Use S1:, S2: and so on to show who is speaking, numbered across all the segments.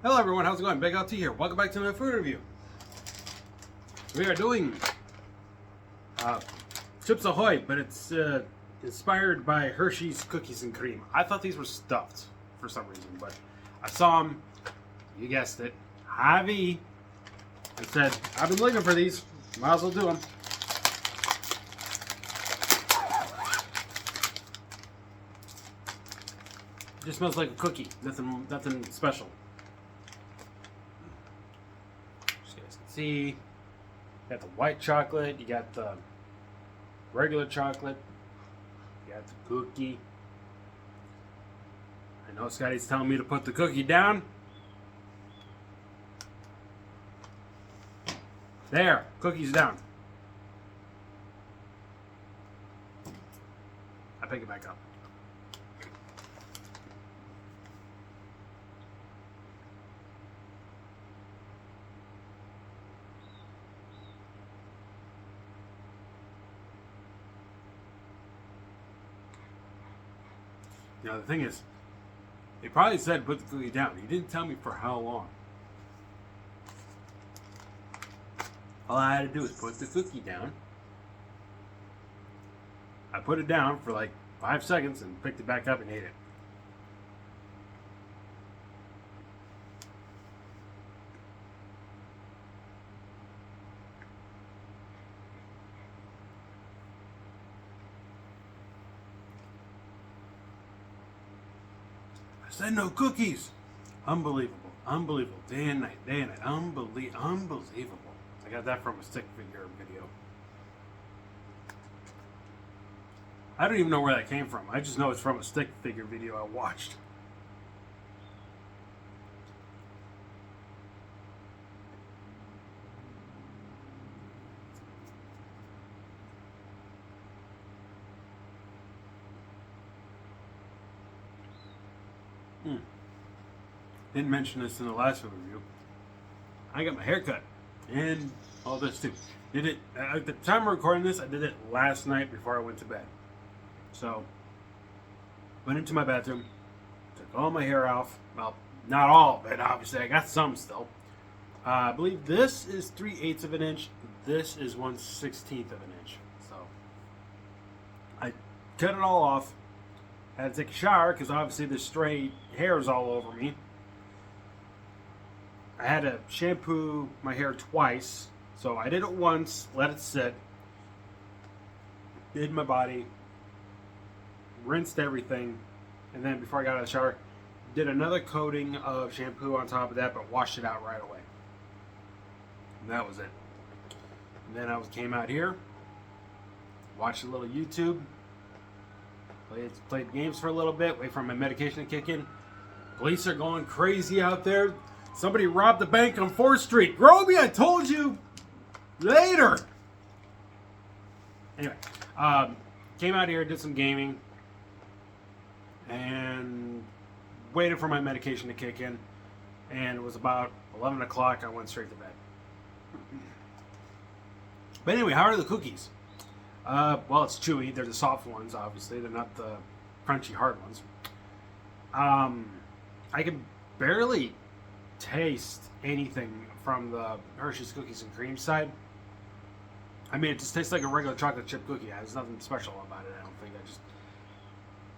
S1: Hello everyone, how's it going? BigLT here. Welcome back to my food review. We are doing Chips Ahoy, but it's inspired by Hershey's cookies and cream. I thought these were stuffed for some reason, but I saw them, you guessed it, Javi. I said, I've been looking for these, might as well do them. Just smells like a cookie, nothing special. See, you got the white chocolate, you got the regular chocolate, you got the cookie. I know Scotty's telling me to put the cookie down. There, cookie's down. I pick it back up. You know, the thing is, he probably said put the cookie down. He didn't tell me for how long. All I had to do was put the cookie down. I put it down for like 5 seconds and picked it back up and ate it. I said no cookies. Unbelievable. Unbelievable. Day and night. Day and night. Unbelievable. I got that from a stick figure video. I don't even know where that came from. I just know it's from a stick figure video I watched. Didn't mention this in the last review. I got my hair cut and all this too. Did it at the time of recording this? I did it last night before I went to bed. So went into my bathroom, took all my hair off. Well, not all of it, obviously. I got some still. I believe this is 3/8 of an inch. This is 1/16 of an inch. So I cut it all off. Had to take a shower because obviously the stray hairs all over me. I had to shampoo my hair twice. So I did it once, let it sit, did my body, rinsed everything, and then before I got out of the shower, did another coating of shampoo on top of that, but washed it out right away. And that was it. And then I came out here, watched a little YouTube, played games for a little bit, wait for my medication to kick in. Police are going crazy out there. Somebody robbed the bank on 4th Street. Groby, I told you. Later. Anyway, came out here, did some gaming, and waited for my medication to kick in. And it was about 11 o'clock. I went straight to bed. But anyway, how are the cookies? Well, it's chewy. They're the soft ones, obviously. They're not the crunchy, hard ones. I can barely taste anything from the Hershey's cookies and cream side. I mean, it just tastes like a regular chocolate chip cookie. There's nothing special about it, I don't think.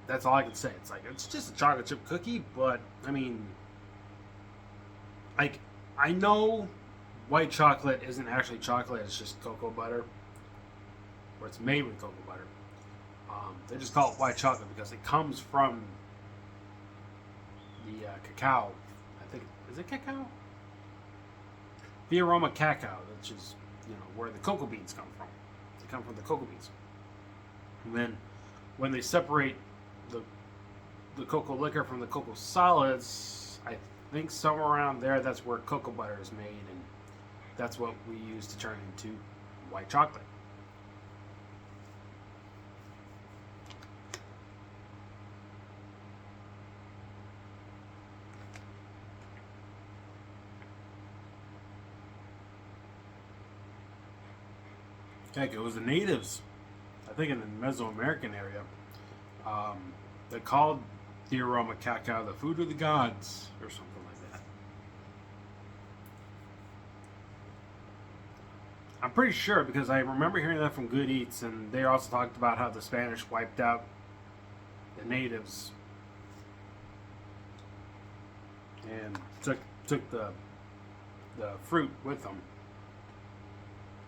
S1: That's all I can say. It's just a chocolate chip cookie, but I mean, like, I know white chocolate isn't actually chocolate, it's just cocoa butter, or it's made with cocoa butter. They just call it white chocolate because it comes from the cacao. I think, is it cacao? The aroma cacao, which is, where the cocoa beans come from. They come from the cocoa beans. And then when they separate the cocoa liquor from the cocoa solids, I think somewhere around there, that's where cocoa butter is made, and that's what we use to turn into white chocolate. Heck, it was the natives, I think in the Mesoamerican area, they called the aroma cacao the food of the gods, or something like that. I'm pretty sure because I remember hearing that from Good Eats, and they also talked about how the Spanish wiped out the natives and took the fruit with them.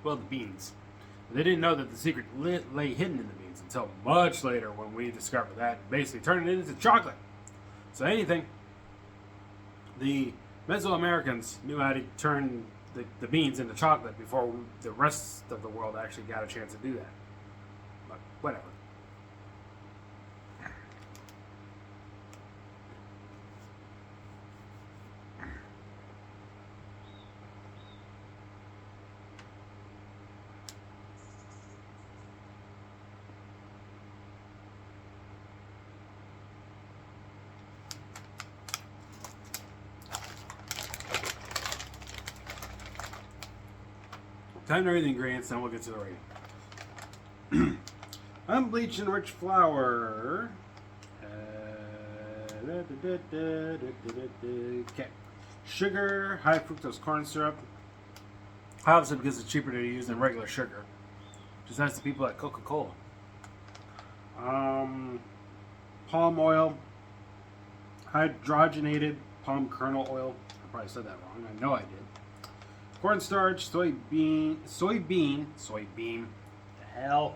S1: Well, the beans. They didn't know that the secret lay hidden in the beans until much later when we discovered that, basically turning it into chocolate. So anything, the Mesoamericans knew how to turn the beans into chocolate before the rest of the world actually got a chance to do that. But whatever. Time to read the ingredients, then we'll get to the rating. Unbleached and rich flour. Okay. Sugar, high fructose corn syrup. Obviously, because it's cheaper to use than regular sugar. Just ask the people at Coca-Cola. Palm oil. Hydrogenated palm kernel oil. I probably said that wrong. I know I did. Cornstarch, soybean, the hell.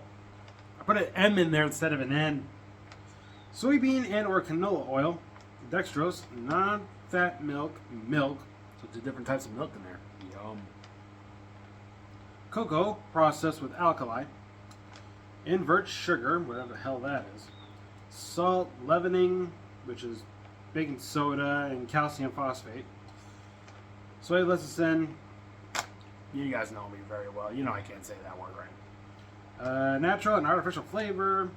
S1: I put an M in there instead of an N. Soybean and or canola oil, dextrose, non-fat milk, so two different types of milk in there. Yum. Cocoa, processed with alkali. Invert sugar, whatever the hell that is. Salt, leavening, which is baking soda and calcium phosphate. Soy lecithin. You guys know me very well. You know I can't say that word right. Natural and artificial flavor.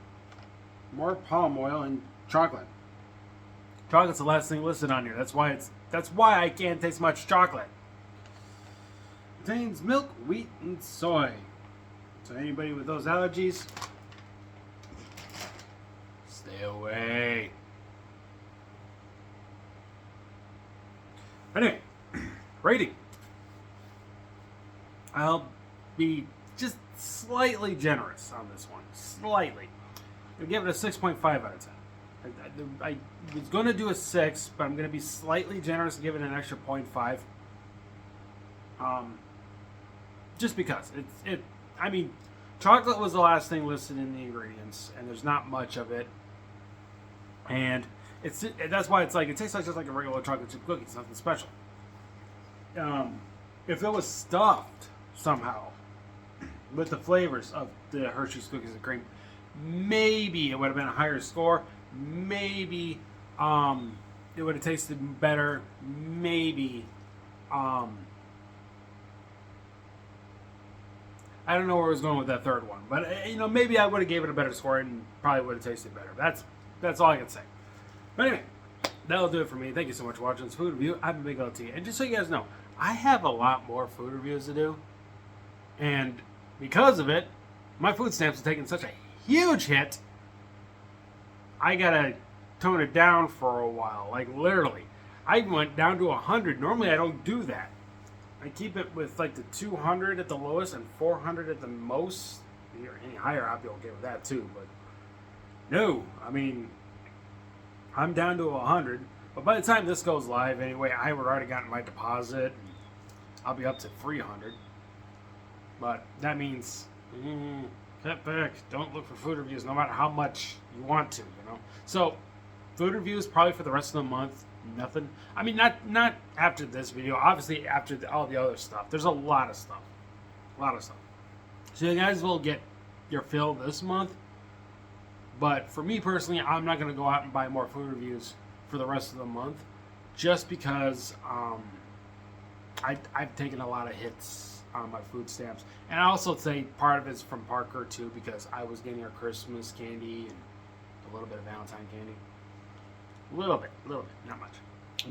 S1: More palm oil and chocolate. Chocolate's the last thing listed on here. That's why I can't taste much chocolate. Contains milk, wheat, and soy. So anybody with those allergies, stay away. Anyway, rating. I'll be just slightly generous on this one. Slightly. I'll give it a 6.5 out of 10. I was going to do a 6, but I'm going to be slightly generous and give it an extra 0.5. Just because. I mean, chocolate was the last thing listed in the ingredients, and there's not much of it. And that's why it's like, it tastes like just like a regular chocolate chip cookie. It's nothing special. If it was stuffed somehow with the flavors of the Hershey's cookies and cream, maybe it would have been a higher score. Maybe it would have tasted better. Maybe I don't know where I was going with that third one, but maybe I would have gave it a better score and probably would have tasted better. That's all I can say. But anyway, that'll do it for me. Thank you so much for watching this food review. I'm BigLT, and just so you guys know, I have a lot more food reviews to do. And because of it, my food stamps have taken such a huge hit, I gotta tone it down for a while. Like literally, I went down to 100. Normally I don't do that. I keep it with like the 200 at the lowest and 400 at the most. Any higher, I'll be okay with that too. But no, I mean, I'm down to 100. But by the time this goes live anyway, I would already gotten my deposit. And I'll be up to 300. But that means cut back. Don't look for food reviews, no matter how much you want to. So food reviews probably for the rest of the month. Nothing. I mean, not after this video. Obviously, after all the other stuff. There's a lot of stuff. So you guys will get your fill this month. But for me personally, I'm not going to go out and buy more food reviews for the rest of the month, just because I've taken a lot of hits on my food stamps. And I also say part of it's from Parker too, because I was getting her Christmas candy and a little bit of Valentine candy. A little bit, not much.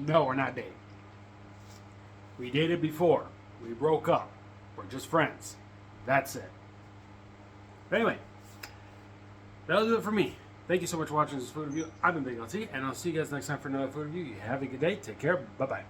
S1: No, we're not dating. We dated before. We broke up. We're just friends. That's it. But anyway, that'll do it for me. Thank you so much for watching this food review. I've been BigLT, and I'll see you guys next time for another food review. You have a good day. Take care. Bye-bye.